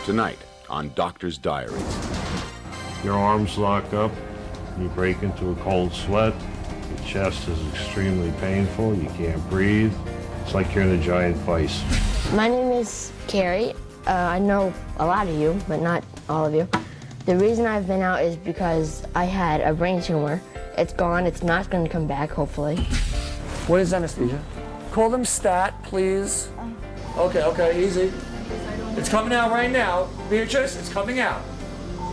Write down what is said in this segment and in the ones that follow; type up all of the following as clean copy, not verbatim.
Tonight on Doctor's Diaries. Your arms lock up, you break into a cold sweat, your chest is extremely painful, you can't breathe. It's like you're in a giant vice. My name is Carrie. I know a lot of you, but not all of you. The reason I've been out is because I had a brain tumor. It's gone, it's not going to come back, hopefully. What is anesthesia? Call them stat, please. Okay, easy. It's coming out right now. Beatrice, it's coming out.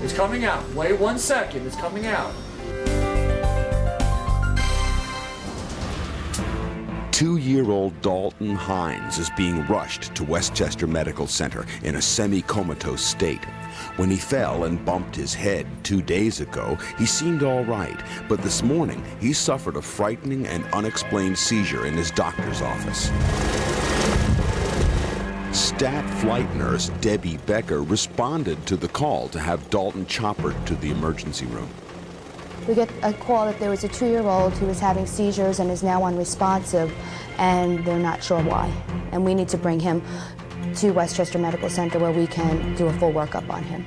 It's coming out. Wait 1 second, it's coming out. 2-year-old Dalton Hines is being rushed to Westchester Medical Center in a semi-comatose state. When he fell and bumped his head 2 days ago, he seemed all right, but this morning he suffered a frightening and unexplained seizure in his doctor's office. Stat flight nurse Debbie Becker responded to the call to have Dalton choppered to the emergency room. We get a call that there was a 2-year-old who was having seizures and is now unresponsive, and they're not sure why. And we need to bring him to Westchester Medical Center where we can do a full workup on him.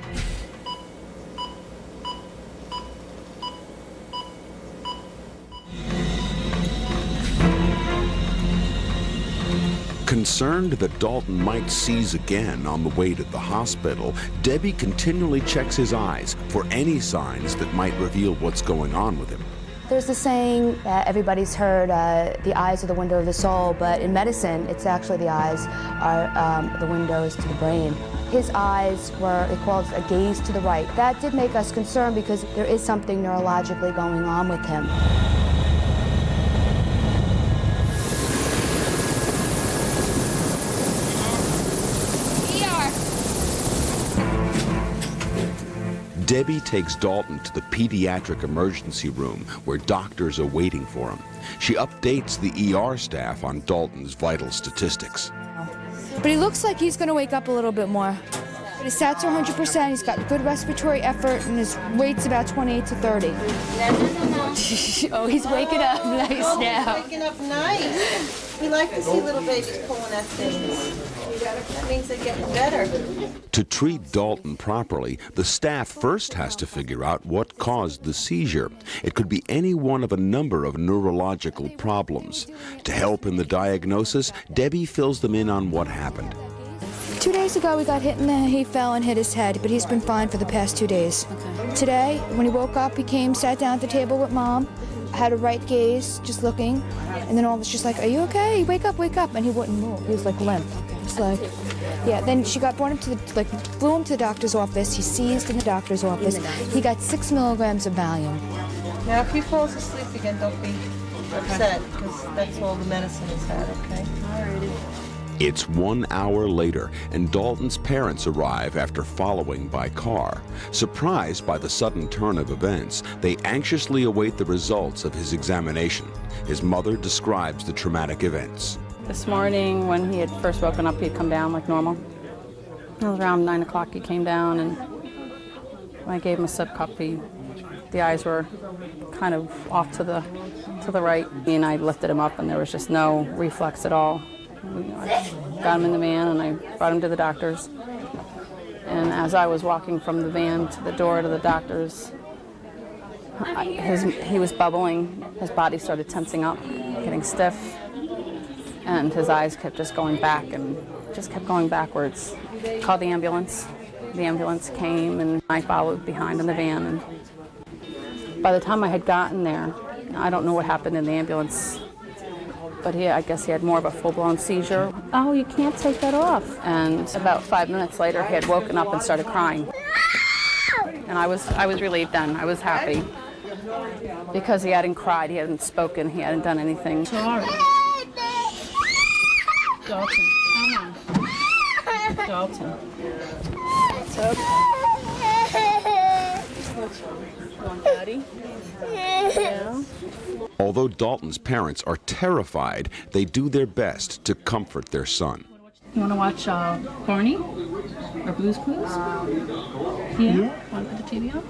Concerned that Dalton might seize again on the way to the hospital, Debbie continually checks his eyes for any signs that might reveal what's going on with him. There's the saying that everybody's heard, the eyes are the window of the soul, but in medicine, it's actually the eyes are the windows to the brain. His eyes were, they called it a gaze to the right. That did make us concerned because there is something neurologically going on with him. Debbie takes Dalton to the pediatric emergency room where doctors are waiting for him. She updates the ER staff on Dalton's vital statistics. But he looks like he's going to wake up a little bit more. His stats are 100%, he's got good respiratory effort, and his weight's about 28 to 30. No. Oh, he's waking up nice now. He's waking up nice. We like to see little babies pulling at things. That means they're getting better. To treat Dalton properly, the staff first has to figure out what caused the seizure. It could be any one of a number of neurological problems. To help in the diagnosis, Debbie fills them in on what happened. 2 days ago, he fell and hit his head, but he's been fine for the past 2 days. Okay. Today, when he woke up, he came, sat down at the table with Mom, had a right gaze, just looking, and then all of us just like, "Are you okay? Wake up, and he wouldn't move. He was like limp. It's like, yeah. Then she brought him to flew him to the doctor's office. He seized in the doctor's office. He got 6 milligrams of Valium. Now, if he falls asleep again, don't be upset, because that's all the medicine he's had, okay? Alrighty. It's 1 hour later, and Dalton's parents arrive after following by car. Surprised by the sudden turn of events, they anxiously await the results of his examination. His mother describes the traumatic events. This morning, when he had first woken up, he'd come down like normal. It was around 9 o'clock he came down, and when I gave him a sip cup, the eyes were kind of off to the right. And I lifted him up, and there was just no reflex at all. I got him in the van, and I brought him to the doctor's. And as I was walking from the van to the door to the doctor's, he was bubbling. His body started tensing up, getting stiff. And his eyes kept just going back and just kept going backwards. Called the ambulance. The ambulance came, and I followed behind in the van. And by the time I had gotten there, I don't know what happened in the ambulance, but I guess he had more of a full-blown seizure. "Oh, you can't take that off." And about 5 minutes later, he had woken up and started crying. And I was relieved then. I was happy because he hadn't cried, he hadn't spoken, he hadn't done anything. Sorry. Dalton, come on. Dalton. It's okay. Come on, Daddy. Yeah. Although Dalton's parents are terrified, they do their best to comfort their son. You want to watch Barney or Blue's Clues? Yeah? Want to put the TV on?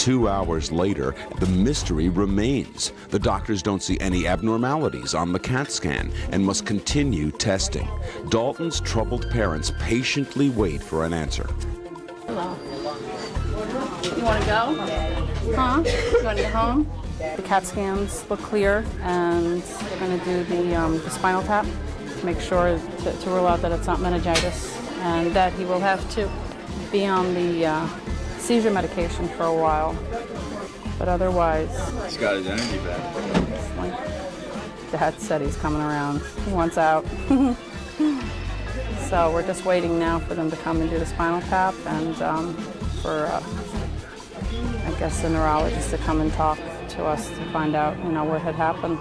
2 hours later, the mystery remains. The doctors don't see any abnormalities on the CAT scan and must continue testing. Dalton's troubled parents patiently wait for an answer. Hello. You want to go? Huh? You want to go home? The CAT scans look clear, and they're going to do the spinal tap to make sure to rule out that it's not meningitis, and that he will have to be on the seizure medication for a while. But otherwise, he's got his energy back. Like Dad said, he's coming around. He wants out. So we're just waiting now for them to come and do the spinal tap, and for I guess the neurologist to come and talk to us to find out, what had happened.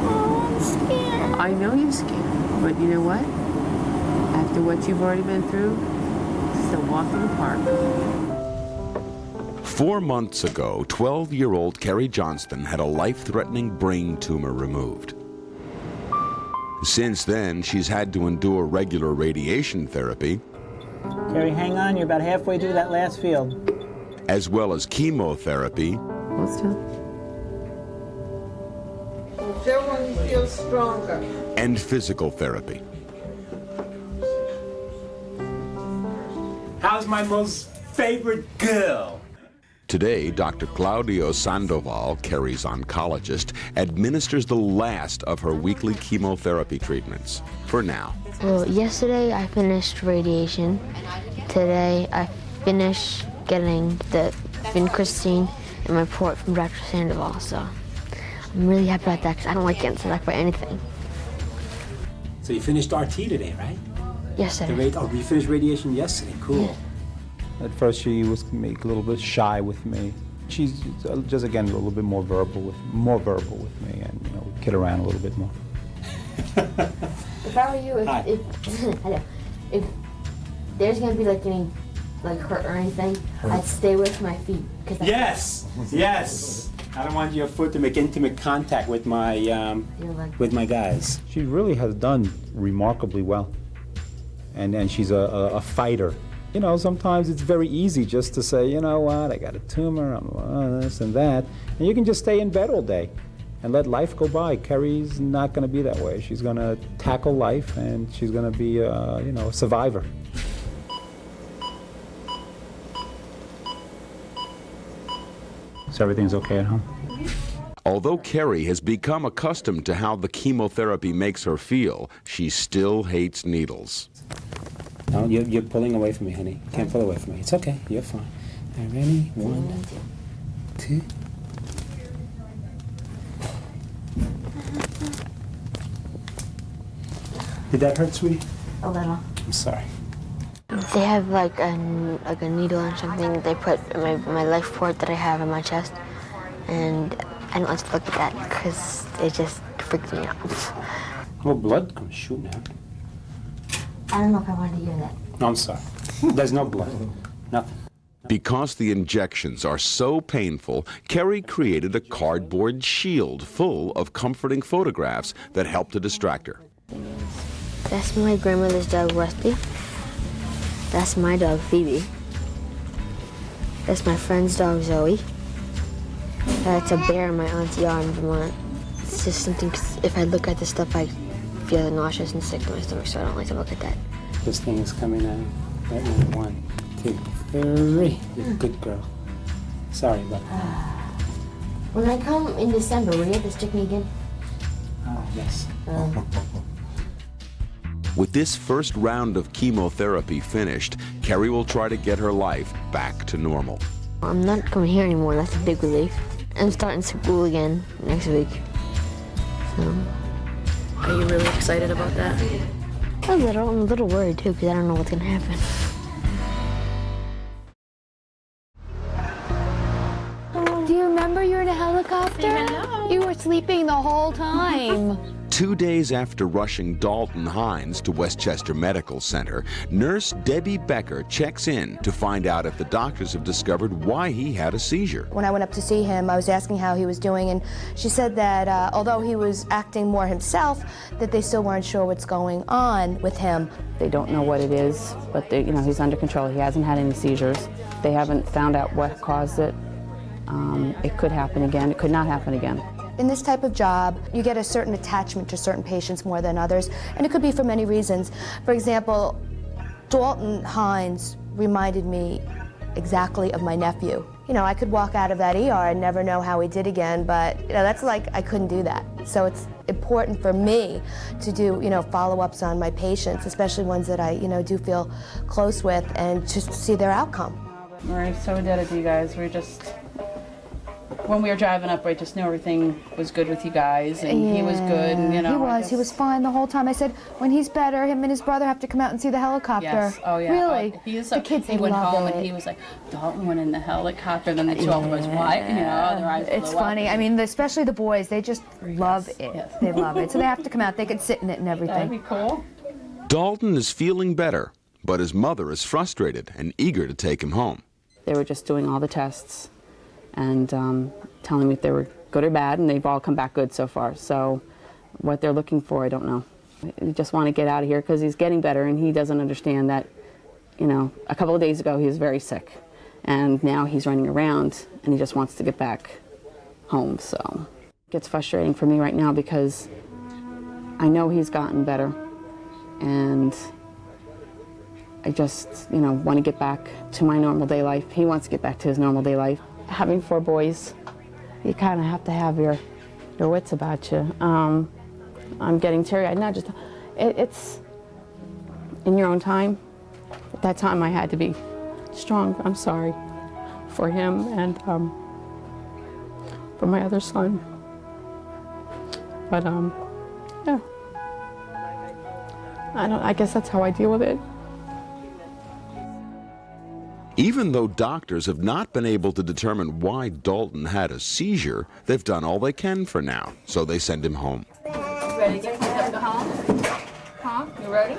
Oh, I'm scared. I know you're scared, but you know what? After what you've already been through, it's a walk in the park. 4 months ago, 12-year-old Carrie Johnston had a life-threatening brain tumor removed. Since then, she's had to endure regular radiation therapy, Carrie, hang on, you're about halfway through that last field. as well as chemotherapy. Hold still. Joe, when you feel stronger. And physical therapy. How's my most favorite girl? Today, Dr. Claudio Sandoval, Carrie's oncologist, administers the last of her weekly chemotherapy treatments, for now. Well, yesterday I finished radiation. Today I finished getting the vincristine and my report from Dr. Sandoval, so I'm really happy about that because I don't like getting selected by anything. So you finished RT today, right? Yesterday. You finished radiation yesterday, cool. At first she was a little bit shy with me. She's just, again, a little bit more verbal with me, and, kid around a little bit more. If I were you, if there's gonna be any hurt or anything, I'd stay away from my feet. Yes. I don't want your foot to make intimate contact with my guys. She really has done remarkably well, and she's a fighter. Sometimes it's very easy just to say, you know what, I got a tumor, I'm this and that, and you can just stay in bed all day and let life go by. Carrie's not going to be that way. She's going to tackle life, and she's going to be, a survivor. So everything's okay at home? Although Carrie has become accustomed to how the chemotherapy makes her feel, she still hates needles. No, you're pulling away from me, honey. You can't pull away from me. It's okay. You're fine. All right, ready? 1, 2. Did that hurt, sweetie? A little. I'm sorry. They have a needle or something they put in my life port that I have in my chest, and I don't like to look at that because it just freaks me out. Well, blood comes shooting out. I don't know if I want to hear that. No, I'm sorry. There's no blood. Nothing. Because the injections are so painful, Carrie created a cardboard shield full of comforting photographs that help to distract her. That's my grandmother's dog, Rusty. That's my dog, Phoebe. That's my friend's dog, Zoe. That's a bear in my aunt's yard in Vermont. It's just something, if I look at this stuff, I feel nauseous and sick to my stomach, so I don't like to look at that. This thing is coming out. Right now. 1, 2, 3. You're a good girl. Sorry about that. When I come in December, will you have to stick me again? Oh, yes. With this first round of chemotherapy finished, Carrie will try to get her life back to normal. I'm not coming here anymore, that's a big relief. I'm starting school again next week. So. Are you really excited about that? A little. I'm a little worried too, because I don't know what's gonna happen. Do you remember you were in a helicopter? Hello. You were sleeping the whole time. 2 days after rushing Dalton Hines to Westchester Medical Center, nurse Debbie Becker checks in to find out if the doctors have discovered why he had a seizure. When I went up to see him, I was asking how he was doing, and she said that although he was acting more himself, that they still weren't sure what's going on with him. They don't know what it is, but they, he's under control. He hasn't had any seizures. They haven't found out what caused it. It could happen again. It could not happen again. In this type of job, you get a certain attachment to certain patients more than others, and it could be for many reasons. For example, Dalton Hines reminded me exactly of my nephew. I could walk out of that ER and never know how he did again, but that's like I couldn't do that. So it's important for me to do, follow-ups on my patients, especially ones that I, do feel close with, and just see their outcome. We're so indebted to you guys. When we were driving up, I just knew everything was good with you guys, and he was good, and He was fine the whole time. I said, when he's better, him and his brother have to come out and see the helicopter. Yes, oh yeah. Really? The kids, they went home, and he was like, Dalton went in the helicopter, then the two of them was, what? Their eyes It's blew funny. up. I mean, especially the boys, they just love it. Yes. They love it. So they have to come out. They can sit in it and everything. That'd be cool. Dalton is feeling better, but his mother is frustrated and eager to take him home. They were just doing all the tests and telling me if they were good or bad, and they've all come back good so far. So what they're looking for, I don't know. They just want to get out of here because he's getting better, and he doesn't understand that, a couple of days ago he was very sick, and now he's running around, and he just wants to get back home. So it gets frustrating for me right now because I know he's gotten better, and I just, want to get back to my normal day life. He wants to get back to his normal day life. Having 4 boys, you kind of have to have your wits about you. I'm getting teary-eyed now. It's in your own time. At that time, I had to be strong. I'm sorry for him and for my other son. But yeah, I guess that's how I deal with it. Even though doctors have not been able to determine why Dalton had a seizure, they've done all they can for now, so they send him home. Ready to get to go home? Huh? You ready?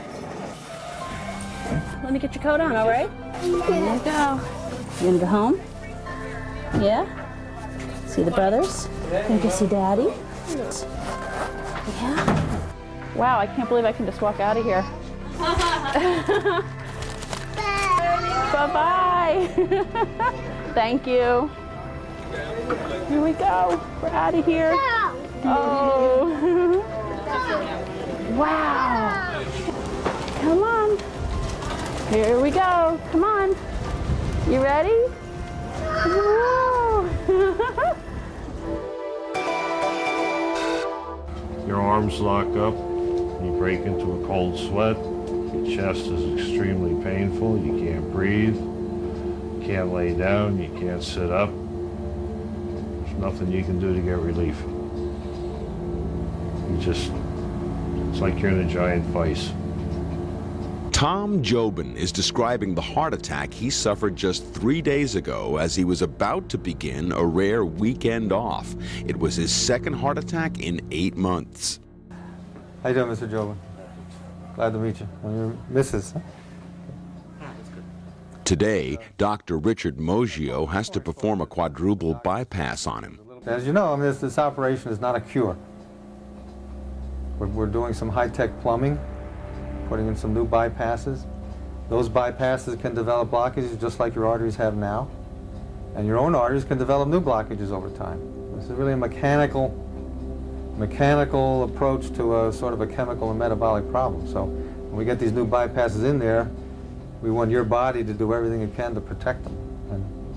Let me get your coat on, all right? Here you go. You gonna go home? Yeah? See the brothers? Gonna go see Daddy? Yeah? Wow, I can't believe I can just walk out of here. Bye-bye. Thank you. Here we go. We're out of here. Oh. Wow. Come on. Here we go. Come on. You ready? Whoa. Your arms lock up, you break into a cold sweat. Your chest is extremely painful. You can't breathe. You can't lay down. You can't sit up. There's nothing you can do to get relief. It's like you're in a giant vice. Tom Jobin is describing the heart attack he suffered just 3 days ago as he was about to begin a rare weekend off. It was his second heart attack in 8 months. How you doing, Mr. Jobin? Glad to meet you. And your missus. Today, Dr. Richard Moggio has to perform a quadruple bypass on him. As you know, this operation is not a cure. We're doing some high-tech plumbing, putting in some new bypasses. Those bypasses can develop blockages just like your arteries have now. And your own arteries can develop new blockages over time. This is really a mechanical approach to a sort of a chemical and metabolic problem. So when we get these new bypasses in there, we want your body to do everything it can to protect them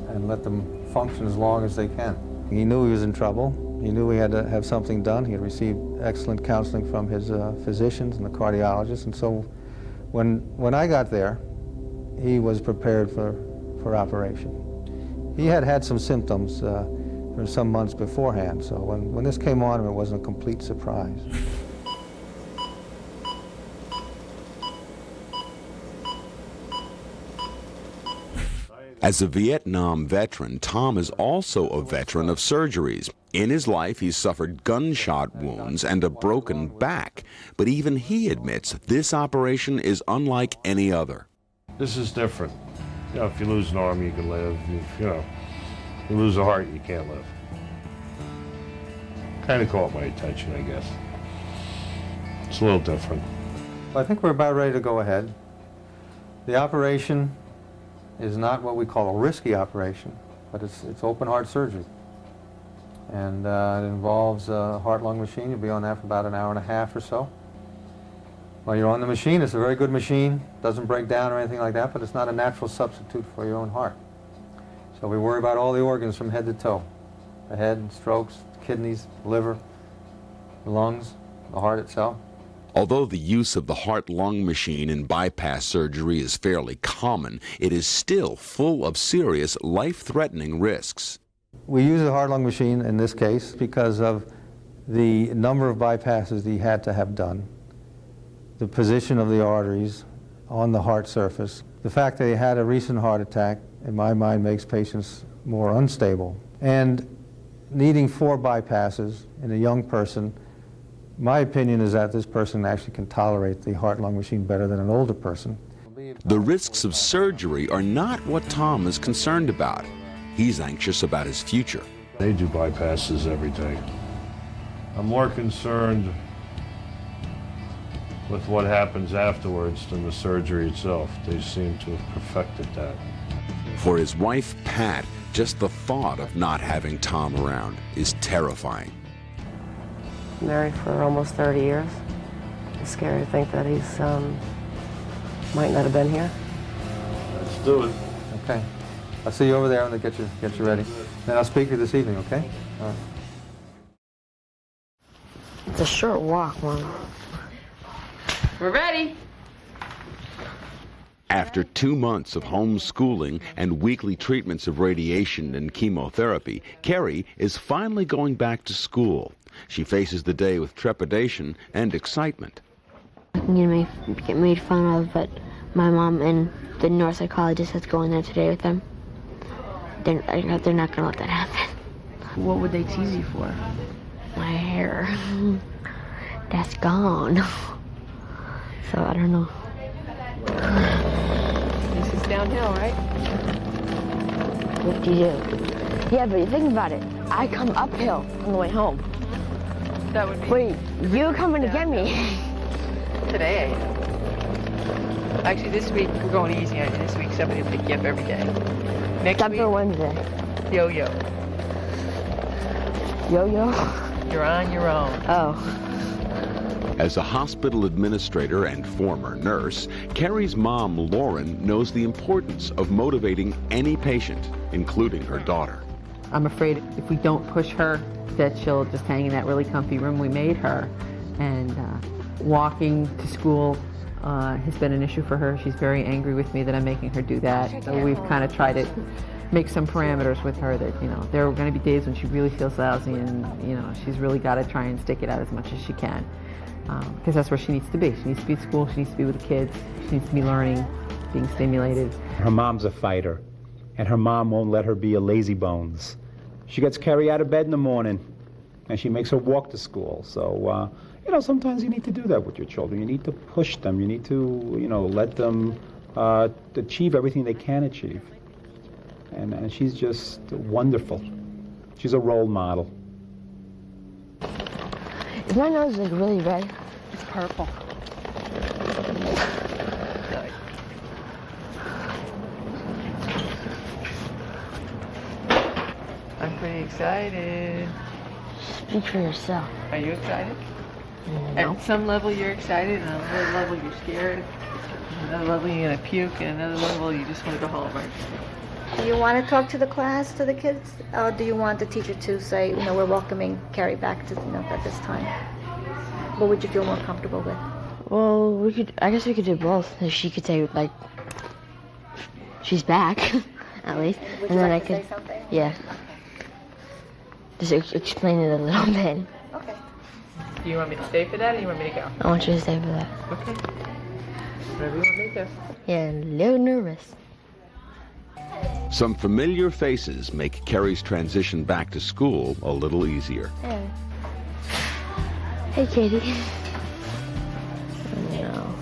and let them function as long as they can. He knew he was in trouble. He knew he had to have something done. He had received excellent counseling from his physicians and the cardiologists. And so when I got there, he was prepared for operation. He had had some symptoms for some months beforehand, so when this came on him, it wasn't a complete surprise. As a Vietnam veteran, Tom is also a veteran of surgeries. In his life, he's suffered gunshot wounds and a broken back, but even he admits this operation is unlike any other. This is different. You know, if you lose an arm, you can live. If, you lose a heart, you can't live. Kind of caught my attention, I guess. It's a little different. I think we're about ready to go ahead. The operation is not what we call a risky operation, but it's open heart surgery. And it involves a heart-lung machine. You'll be on that for about an hour and a half or so. While you're on the machine, it's a very good machine. Doesn't break down or anything like that, but it's not a natural substitute for your own heart. So we worry about all the organs from head to toe. The head, strokes, kidneys, liver, the lungs, the heart itself. Although the use of the heart-lung machine in bypass surgery is fairly common, it is still full of serious, life-threatening risks. We use a heart-lung machine in this case because of the number of bypasses he had to have done, the position of the arteries on the heart surface. The fact that he had a recent heart attack, in my mind, makes patients more unstable. And needing 4 bypasses in a young person, my opinion is that this person actually can tolerate the heart-lung machine better than an older person. The risks of surgery are not what Tom is concerned about. He's anxious about his future. They do bypasses every day. I'm more concerned with what happens afterwards than the surgery itself. They seem to have perfected that. For his wife, Pat, just the thought of not having Tom around is terrifying. Married for almost 30 years. It's scary to think that he's might not have been here. Let's do it. Okay. I'll see you over there and get you ready. Then I'll speak to you this evening, okay? All right. It's a short walk, Mom. We're ready. After 2 months of homeschooling and weekly treatments of radiation and chemotherapy, Carrie is finally going back to school. She faces the day with trepidation and excitement. I'm going to get made fun of, but my mom and the neuropsychologist that's going there today with them, they're not going to let that happen. What would they tease you for? My hair. That's gone. So I don't know. This is downhill, right? What do you do? Yeah, but think about it. I come uphill on the way home. That would be... Wait, you coming to get me? Today. Actually, this week we're going easy on you. This week somebody will pick you up every day. Next week, Wednesday. Yo-yo. Yo-yo? You're on your own. Oh. As a hospital administrator and former nurse, Carrie's mom, Lauren, knows the importance of motivating any patient, including her daughter. I'm afraid if we don't push her, that she'll just hang in that really comfy room we made her. And walking to school has been an issue for her. She's very angry with me that I'm making her do that. So we've kind of tried to make some parameters with her that, there are going to be days when she really feels lousy and, she's really got to try and stick it out as much as she can. Because that's where she needs to be. She needs to be at school, she needs to be with the kids, she needs to be learning, being stimulated. Her mom's a fighter, and her mom won't let her be a lazy bones. She gets Carrie out of bed in the morning, and she makes her walk to school. So, sometimes you need to do that with your children. You need to push them. You need to, let them achieve everything they can achieve. And she's just wonderful. She's a role model. Is my nose really red? It's purple. I'm pretty excited. Speak for yourself. Are you excited? No. At some level you're excited, and at another level you're scared. At another level you're gonna puke, and another level you just want to go home, right? Do you want to talk to the class, to the kids? Or do you want the teacher to say, we're welcoming Carrie back to, at this time? What would you feel more comfortable with? Well, I guess we could do both. She could say, she's back, at least. Would and you then like I to could, say something? Yeah. Just explain it a little bit. Okay. Do you want me to stay for that, or you want me to go? I want you to stay for that. Okay. Whatever you want me to do. Yeah, a little nervous. Some familiar faces make Carrie's transition back to school a little easier. Hey. Hey, Katie. No.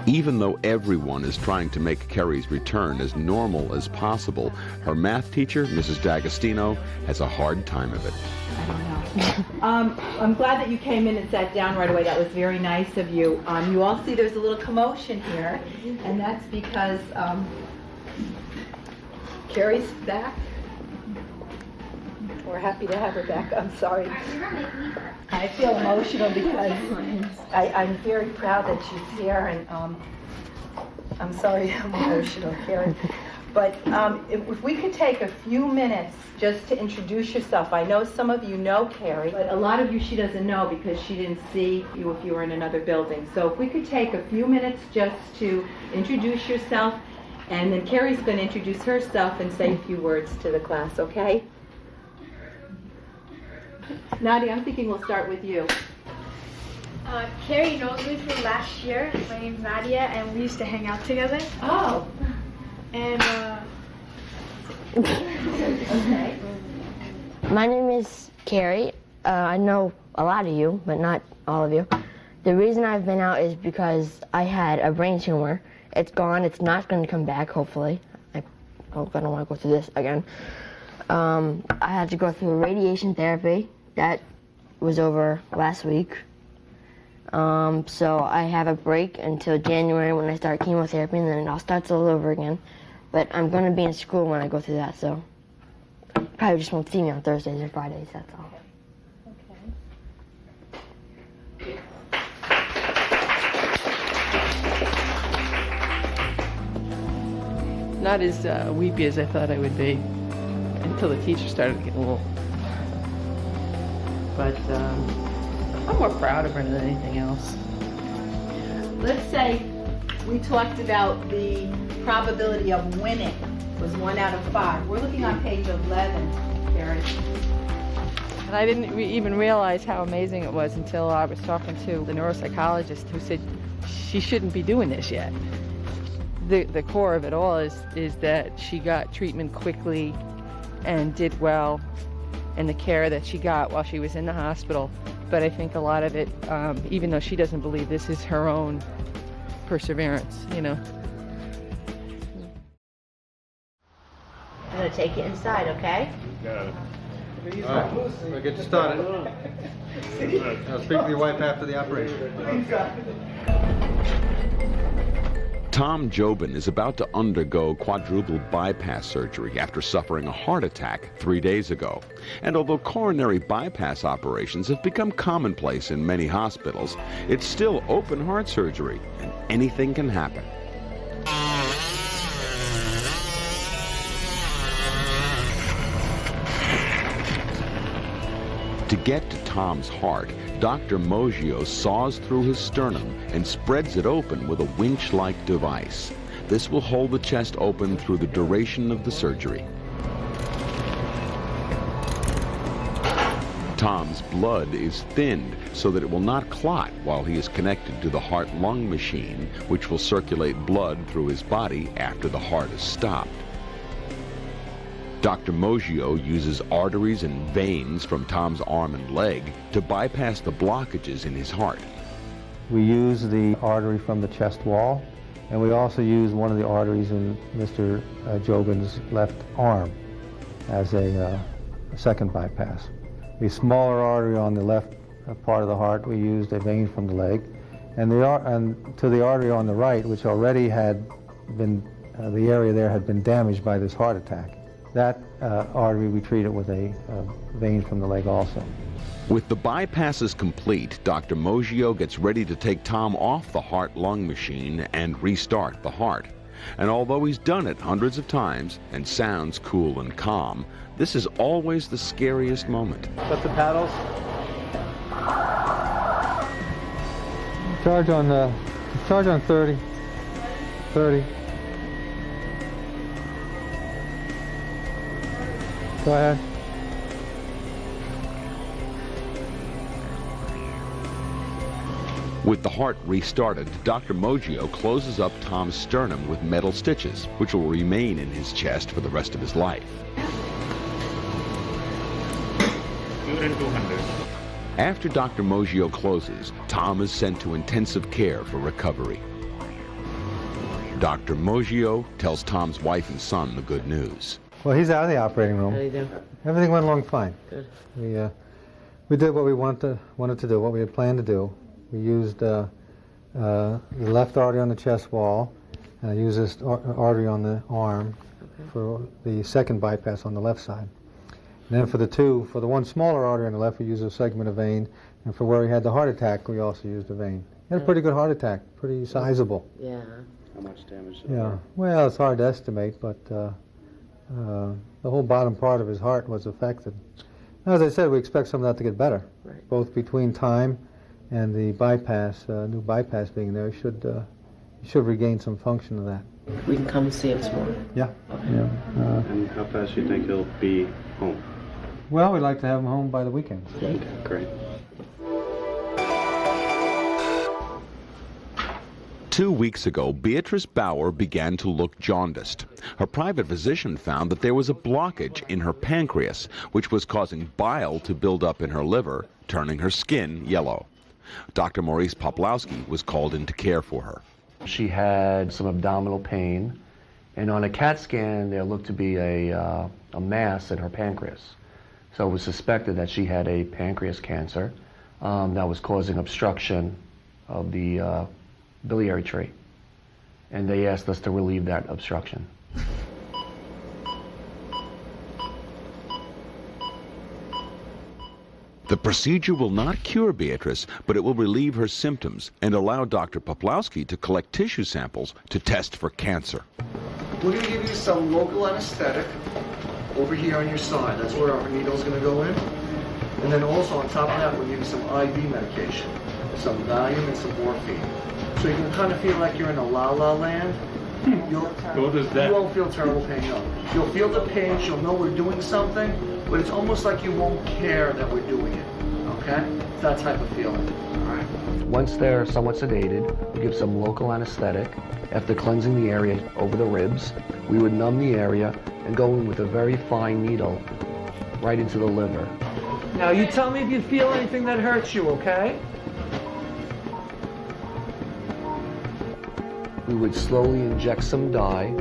Even though everyone is trying to make Carrie's return as normal as possible, her math teacher, Mrs. D'Agostino, has a hard time of it. I'm glad that you came in and sat down right away. That was very nice of you. You all see there's a little commotion here, and that's because Carrie's back. We're happy to have her back. I'm sorry. I feel emotional because I'm very proud that she's here, and I'm sorry I'm emotional, Karen. But if we could take a few minutes just to introduce yourself. I know some of you know Carrie, but a lot of you she doesn't know because she didn't see you if you were in another building. So if we could take a few minutes just to introduce yourself, and then Carrie's going to introduce herself and say a few words to the class, okay? Nadia, I'm thinking we'll start with you. Carrie knows me from last year. My name's Nadia, and we used to hang out together. Oh. And, okay. My name is Carrie. I know a lot of you, but not all of you. The reason I've been out is because I had a brain tumor. It's gone. It's not going to come back, hopefully. I hope I don't want to go through this again. I had to go through radiation therapy. That was over last week. So I have a break until January when I start chemotherapy, and then it all starts all over again. But I'm going to be in school when I go through that, so probably just won't see me on Thursdays or Fridays, that's all. Not as weepy as I thought I would be until the teacher started getting a little. But I'm more proud of her than anything else. Let's say we talked about the probability of winning was 1 out of 5. We're looking on page 11, Carrie. And I didn't even realize how amazing it was until I was talking to the neuropsychologist who said she shouldn't be doing this yet. The core of it all is that she got treatment quickly and did well, and the care that she got while she was in the hospital. But I think a lot of it, even though she doesn't believe this, is her own perseverance, you know. I'm going to take you inside, okay? Got it. We'll get you started. I'll speak to your wife after the operation. Tom Jobin is about to undergo quadruple bypass surgery after suffering a heart attack 3 days ago. And although coronary bypass operations have become commonplace in many hospitals, it's still open heart surgery, and anything can happen. To get to Tom's heart, Dr. Moggio saws through his sternum and spreads it open with a winch-like device. This will hold the chest open through the duration of the surgery. Tom's blood is thinned so that it will not clot while he is connected to the heart-lung machine, which will circulate blood through his body after the heart is stopped. Dr. Moggio uses arteries and veins from Tom's arm and leg to bypass the blockages in his heart. We use the artery from the chest wall, and we also use one of the arteries in Mr. Jobin's left arm as a second bypass. The smaller artery on the left part of the heart, we used a vein from the leg, and to the artery on the right, which already had been, the area there had been damaged by this heart attack. That artery we treated with a vein from the leg also. With the bypasses complete, Dr. Moggio gets ready to take Tom off the heart-lung machine and restart the heart. And although he's done it hundreds of times and sounds cool and calm, this is always the scariest moment. Set the paddles. Charge on 30. 30. Go ahead. With the heart restarted, Dr. Moggio closes up Tom's sternum with metal stitches, which will remain in his chest for the rest of his life. 200. After Dr. Moggio closes, Tom is sent to intensive care for recovery. Dr. Moggio tells Tom's wife and son the good news. Well, he's out of the operating room. How do you do? Everything went along fine. Good. We did what we wanted to do, what we had planned to do. We used the left artery on the chest wall, and I used this artery on the arm for the second bypass on the left side. And then for the one smaller artery on the left, we used a segment of vein, and for where he had the heart attack, we also used a vein. He had a pretty good heart attack, pretty sizable. Yeah. How much damage? Yeah. Well, it's hard to estimate, but the whole bottom part of his heart was affected. As I said, we expect some of that to get better, both between time and the bypass, new bypass being there. He should regain some function of that. We can come and see him tomorrow. Yeah. Yeah. And how fast do you think he'll be home? Well, we'd like to have him home by the weekend. Great. 2 weeks ago, Beatrice Bauer began to look jaundiced. Her private physician found that there was a blockage in her pancreas, which was causing bile to build up in her liver, turning her skin yellow. Dr. Maurice Poplowski was called in to care for her. She had some abdominal pain, and on a CAT scan, there looked to be a mass in her pancreas. So it was suspected that she had a pancreas cancer that was causing obstruction of the biliary tree, and they asked us to relieve that obstruction. The procedure will not cure Beatrice, but it will relieve her symptoms and allow Dr. Poplowski to collect tissue samples to test for cancer. We're going to give you some local anesthetic over here on your side. That's where our needle's going to go in. And then also on top of that, we'll give you some IV medication, some Valium and some morphine. So you can kind of feel like you're in a la-la land. What is that? You won't feel terrible pain, no. You'll feel the pinch, you'll know we're doing something, but it's almost like you won't care that we're doing it, okay? It's that type of feeling, all right? Once they're somewhat sedated, we give some local anesthetic. After cleansing the area over the ribs, we would numb the area and go in with a very fine needle right into the liver. Now you tell me if you feel anything that hurts you, okay? We would slowly inject some dye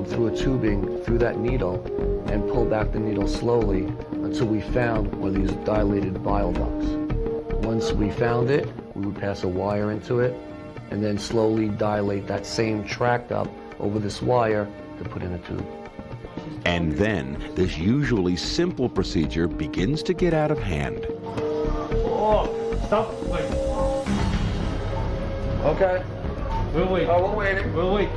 through a tubing through that needle and pull back the needle slowly until we found one of these dilated bile ducts. Once we found it, we would pass a wire into it and then slowly dilate that same tract up over this wire to put in a tube. And then this usually simple procedure begins to get out of hand. Oh, stop, wait. Okay. We'll wait. Oh, we're waiting. We'll wait.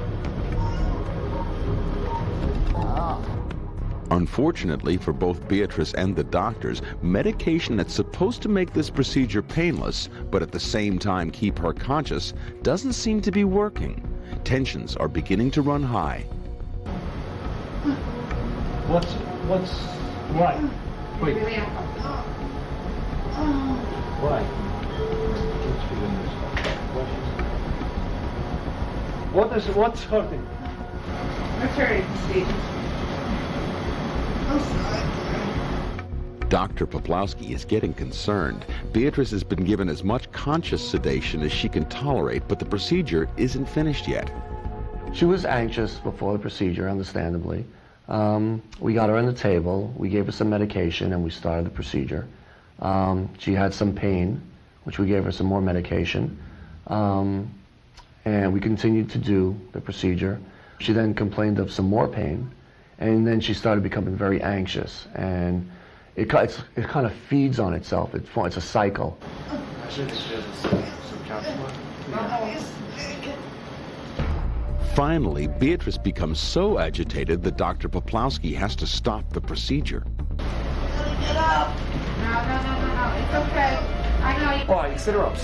Unfortunately for both Beatrice and the doctors, medication that's supposed to make this procedure painless, but at the same time keep her conscious, doesn't seem to be working. Tensions are beginning to run high. Why? Wait. Why? What's hurting? Maternity procedure. Dr. Poplowski is getting concerned. Beatrice has been given as much conscious sedation as she can tolerate, but the procedure isn't finished yet. She was anxious before the procedure, understandably. We got her on the table, we gave her some medication, and we started the procedure. She had some pain, which we gave her some more medication. And we continued to do the procedure. She then complained of some more pain, and then she started becoming very anxious. And it kind of feeds on itself. It's a cycle. Finally, Beatrice becomes so agitated that Dr. Poplowski has to stop the procedure. Get up! No. It's okay. I know you. All right, sit her up.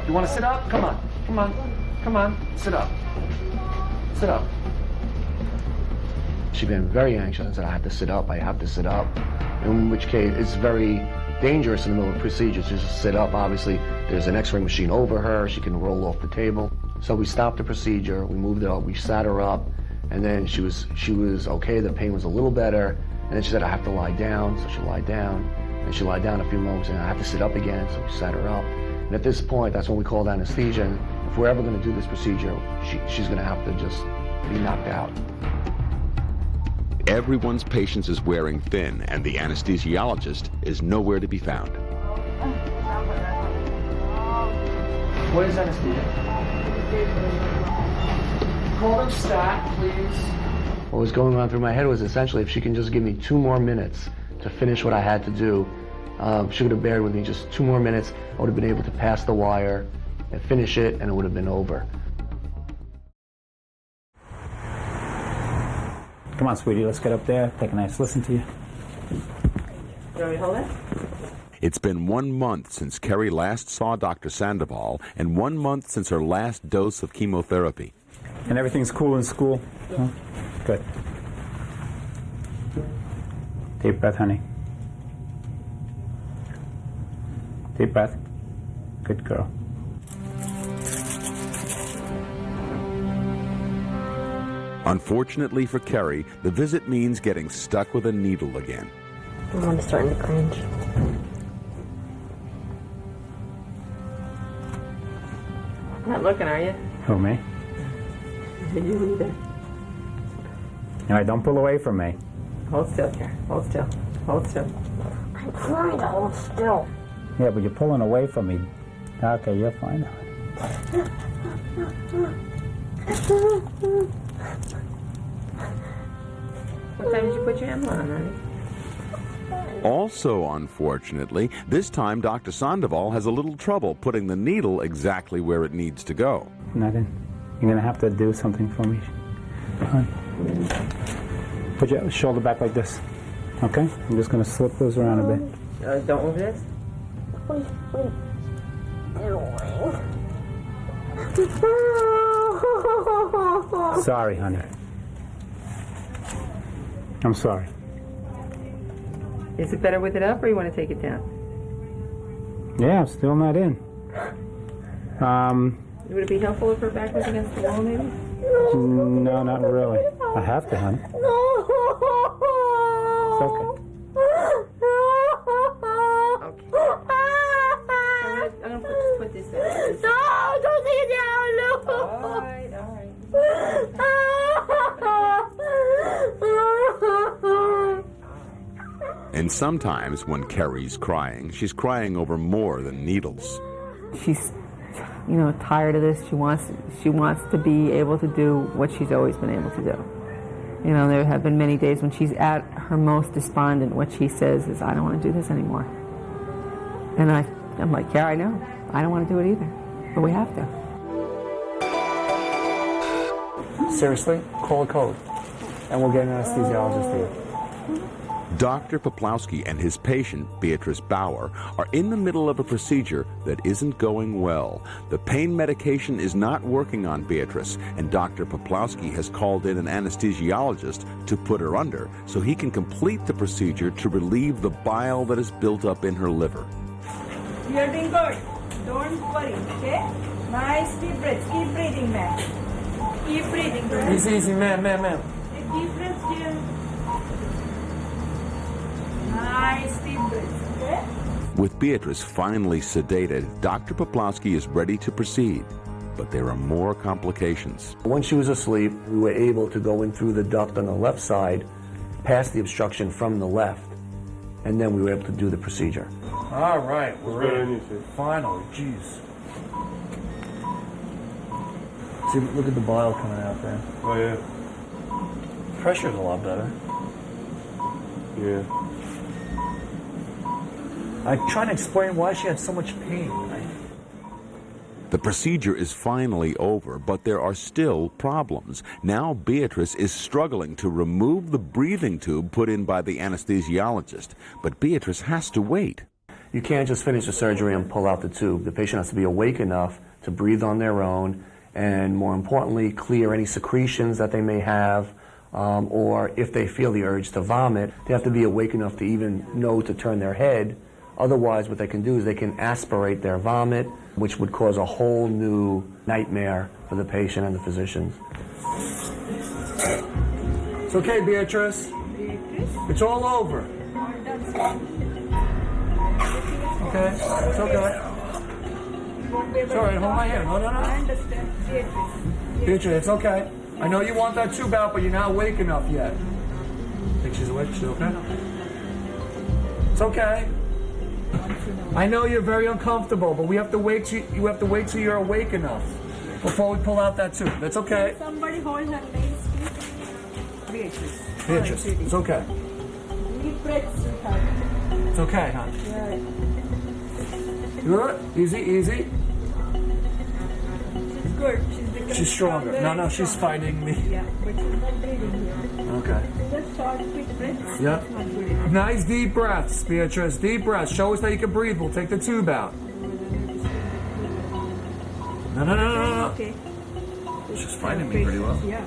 You want to sit up? Come on. Sit up. Sit up. She's been very anxious. I said, I have to sit up. In which case, it's very dangerous in the middle of procedures to just sit up. Obviously, there's an x-ray machine over her. She can roll off the table. So we stopped the procedure. We moved it up. We sat her up. And then she was okay. The pain was a little better. And then she said, I have to lie down. So she lied down. And she lied down a few moments, and I have to sit up again. So we sat her up. And at this point, that's when we called anesthesia. And if we're ever going to do this procedure, she's going to have to just be knocked out. Everyone's patience is wearing thin, and the anesthesiologist is nowhere to be found. What is anesthesia? Call them stat, please. What was going on through my head was essentially if she can just give me 2 more minutes to finish what I had to do, she would have bared with me just 2 more minutes. I would have been able to pass the wire and finish it, and it would have been over. Come on, sweetie, let's get up there, take a nice listen to you. You want me to hold it? It's been 1 month since Kerry last saw Dr. Sandoval, and 1 month since her last dose of chemotherapy. And everything's cool in school? Huh? Good. Deep breath, honey. Deep breath. Good girl. Unfortunately for Kerry, the visit means getting stuck with a needle again. I'm starting to cringe. Not looking, are you? Who, me? You either. All right, don't pull away from me. Hold still, Kara. Hold still. Hold still. I'm trying to hold still. Yeah, but you're pulling away from me. Okay, you're fine. What time did you put your emblem on, honey? Also, unfortunately, this time Dr. Sandoval has a little trouble putting the needle exactly where it needs to go. Nothing. You're going to have to do something for me. All right. Put your shoulder back like this. Okay? I'm just going to slip those around a bit. Don't move this. Sorry, honey. I'm sorry. Is it better with it up, or you want to take it down? Yeah, I'm still not in. Would it be helpful if her back was against the wall, maybe? No, not really. I have to, honey. It's okay. I'm gonna just put this in. No, don't take it down, no. All right. And sometimes when Kerry's crying, she's crying over more than needles. She's, tired of this. She wants to be able to do what she's always been able to do. There have been many days when she's at her most despondent. What she says is, I don't want to do this anymore. And I'm like, yeah, I know. I don't want to do it either. But we have to. Seriously, call a code, and we'll get an anesthesiologist to you. Dr. Poplawski and his patient, Beatrice Bauer, are in the middle of a procedure that isn't going well. The pain medication is not working on Beatrice, and Dr. Poplawski has called in an anesthesiologist to put her under so he can complete the procedure to relieve the bile that is built up in her liver. You're doing good. Don't worry, okay? Nice deep breaths. Keep breathing, ma'am. Keep breathing. Easy, ma'am. Deep breaths, dear. Nice deep breaths, okay? With Beatrice finally sedated, Dr. Poplawski is ready to proceed, but there are more complications. When she was asleep, we were able to go in through the duct on the left side, past the obstruction from the left, and then we were able to do the procedure. All right, we're ready. Finally, jeez. See, look at the bile coming out there. Oh, yeah. Pressure's a lot better. Yeah. I'm trying to explain why she had so much pain. The procedure is finally over, but there are still problems. Now Beatrice is struggling to remove the breathing tube put in by the anesthesiologist, but Beatrice has to wait. You can't just finish the surgery and pull out the tube. The patient has to be awake enough to breathe on their own, and more importantly, clear any secretions that they may have, or if they feel the urge to vomit, they have to be awake enough to even know to turn their head Otherwise, what they can do is they can aspirate their vomit, which would cause a whole new nightmare for the patient and the physicians. It's okay, Beatrice. It's all over. Okay, it's okay. It's all right, hold my hand. No, no, no. I understand. Beatrice, it's okay. I know you want that tube out, but you're not awake enough yet. Think she's awake? She's okay? It's okay. I know you're very uncomfortable, but we have to wait till you have to wait till you're awake enough before we pull out that tube. That's okay. Somebody hold her legs. Beatrice. Beatrice, it's okay. Deep breaths, sweetheart. It's okay, hon. Yeah. Good. Easy, easy. She's good. She's becoming She's stronger. No, no, she's fighting me. Yeah, but she's not breathing here. Okay. Just short, quick breaths. Yep. That's not good enough. Nice deep breaths, Beatrice. Deep breaths. Show us that you can breathe. We'll take the tube out. No, no, no, no, no. Okay. She's fighting me pretty well. Yeah.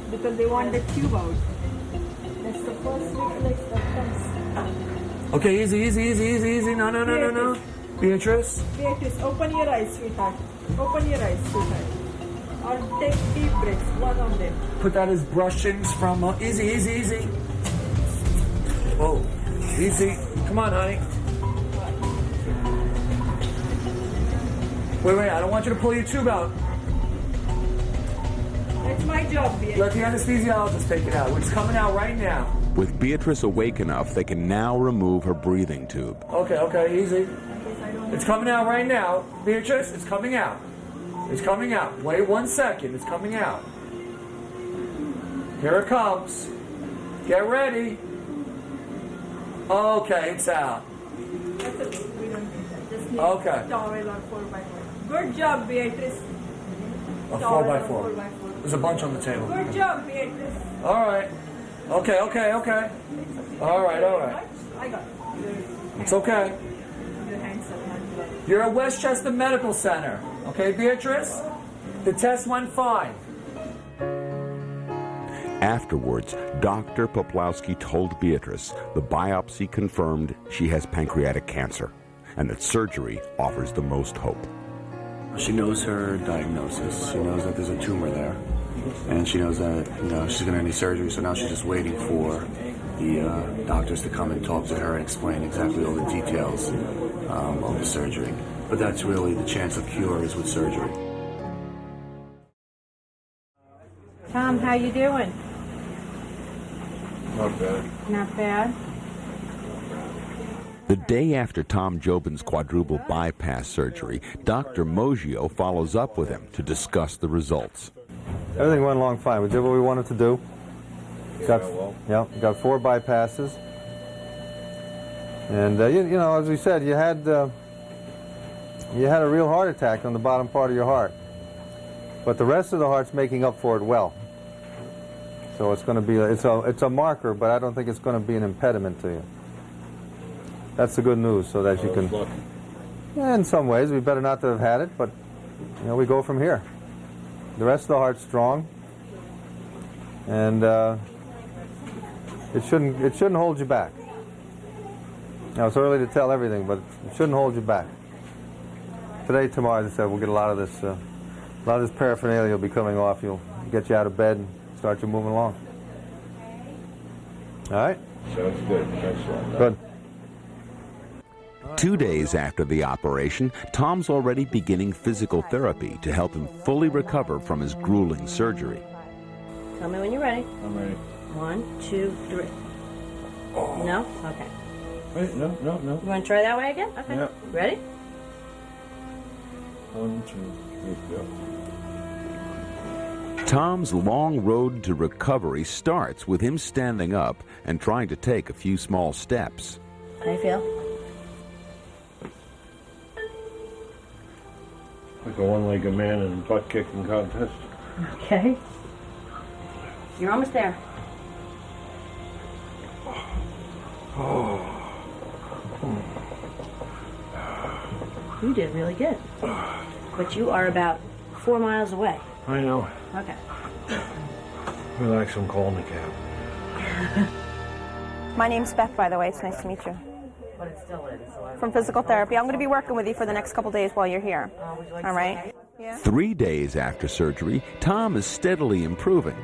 Because they want the tube out. That's the first reflex that comes. Okay, easy, easy, easy, easy, easy. No, no, no, no, no. Beatrice. Beatrice, open your eyes, sweetheart. Open your eyes, sweetheart. Or take deep breaths, one of them. Put that as brushings from... easy, easy, easy. Whoa. Easy. Come on, honey. Wait, wait. I don't want you to pull your tube out. That's my job, Beatrice. Let the anesthesiologist take it out. It's coming out right now. With Beatrice awake enough, they can now remove her breathing tube. Okay, okay, easy. It's coming out right now. Beatrice, it's coming out. It's coming out. Wait 1 second. It's coming out. Here it comes. Get ready. Okay, it's out. That's okay. We don't need that. Just need Okay. towel or 4x4. Good job, Beatrice. A Towel 4x4. or 4x4. There's a bunch on the table. Good job, Beatrice. All right. Okay, okay, okay. All right, all right. I got it. It's okay. Your hands up, not blood. You're at Westchester Medical Center. Okay, Beatrice? The test went fine. Afterwards, Dr. Poplawski told Beatrice the biopsy confirmed she has pancreatic cancer and that surgery offers the most hope. She knows her diagnosis. She knows that there's a tumor there. And she knows that she's going to need surgery, so now she's just waiting for the doctors to come and talk to her and explain exactly all the details of the surgery. But that's really the chance of cure is with surgery. Tom, how you doing? Not bad. Not bad. The day after Tom Jobin's quadruple bypass surgery, Dr. Moggio follows up with him to discuss the results. Everything went along fine. We did what we wanted to do. Got 4 bypasses. And, you know, as we said, you had a real heart attack on the bottom part of your heart. But the rest of the heart's making up for it well. So it's going to be, it's a marker, but I don't think it's going to be an impediment to you. That's the good news, so that you can, yeah, in some ways, we better not to have had it, but, you know, we go from here. The rest of the heart's strong, and it shouldn't hold you back. Now, it's early to tell everything, but it shouldn't hold you back. Today, tomorrow, as I said, we'll get a lot of this paraphernalia will be coming off. You'll get you out of bed and start you moving along. All right? Sounds good. Thanks a lot. Good. 2 days after the operation, Tom's already beginning physical therapy to help him fully recover from his grueling surgery. Tell me when you're ready. I'm ready. 1, 2, 3. Oh. No? Okay. Wait, no. You want to try that way again? Okay. Yeah. Ready? 1, 2, 3, go. Tom's long road to recovery starts with him standing up and trying to take a few small steps. How do you feel? Like a one-legged man in a butt-kicking contest. Okay. You're almost there. Oh. You did really good. But you are about 4 miles away. I know. Okay. Relax, I'm calling the cab. My name's Beth, by the way. It's nice to meet you. but it's still in. So from physical therapy. I'm going to be working with you for the next couple days while you're here. Would you like all to right? Yeah. 3 days after surgery, Tom is steadily improving.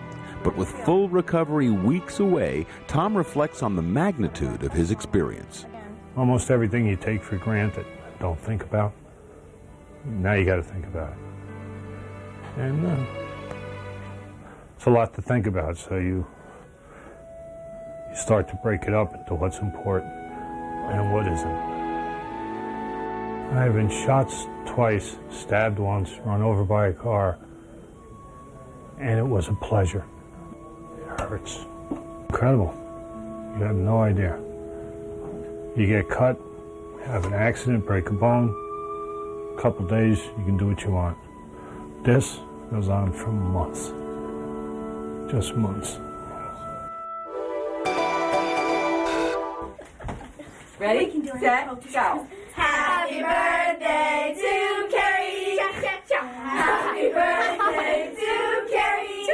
But with full recovery weeks away, Tom reflects on the magnitude of his experience. Almost everything you take for granted, don't think about. Now you got to think about it. And it's a lot to think about, so you start to break it up into what's important and what isn't. I've been shot twice, stabbed once, run over by a car, and it was a pleasure. It hurts. Incredible. You have no idea. You get cut, have an accident, break a bone, a couple days, you can do what you want. This goes on for months. Just months. Ready, set, go. Happy birthday to Carrie. Happy birthday to Carrie.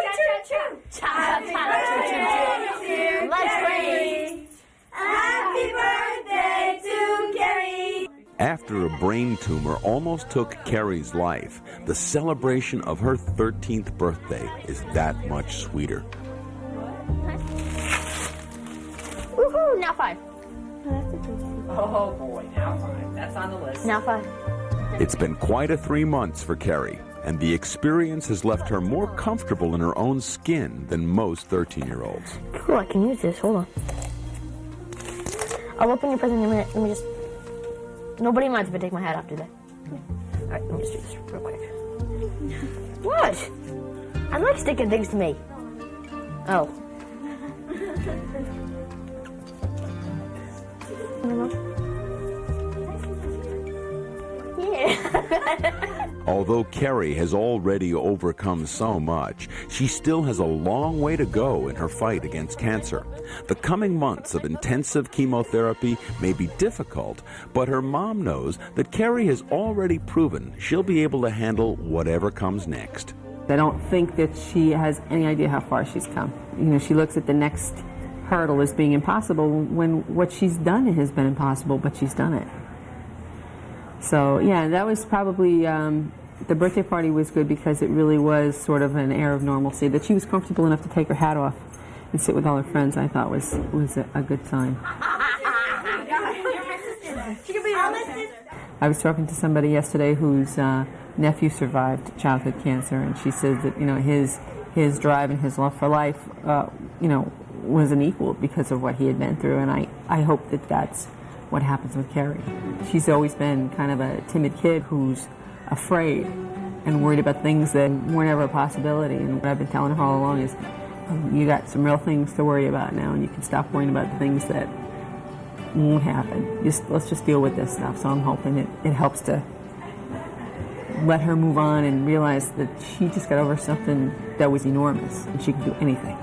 Happy birthday to Carrie. Happy birthday to Carrie. After a brain tumor almost took Carrie's life, the celebration of her 13th birthday is that much sweeter. Woohoo! Now 5. Oh boy, now 5. That's on the list. Now 5. It's been quite a 3 months for Carrie, and the experience has left her more comfortable in her own skin than most 13-year-olds. Cool, I can use this. Hold on. I'll open your present in a minute. Let me just... Nobody minds if I take my hat off, do they? All right, let me just do this real quick. What? I like sticking things to me. Oh. Yeah. Although Carrie has already overcome so much, she still has a long way to go in her fight against cancer. The coming months of intensive chemotherapy may be difficult, but her mom knows that Carrie has already proven she'll be able to handle whatever comes next. I don't think that she has any idea how far she's come. You know, she looks at the next hurdle as being impossible when what she's done has been impossible, but she's done it. So, yeah, that was probably, the birthday party was good because it really was sort of an air of normalcy. That she was comfortable enough to take her hat off and sit with all her friends, I thought was a good sign. I was talking to somebody yesterday whose nephew survived childhood cancer, and she said that, you know, his drive and his love for life, you know, wasn't equal because of what he had been through, and I hope that that's what happens with Carrie. She's always been kind of a timid kid who's afraid and worried about things that weren't ever a possibility, and what I've been telling her all along is you got some real things to worry about now, and you can stop worrying about the things that won't happen. Let's just deal with this stuff. So I'm hoping it helps to let her move on and realize that she just got over something that was enormous, and she can do anything.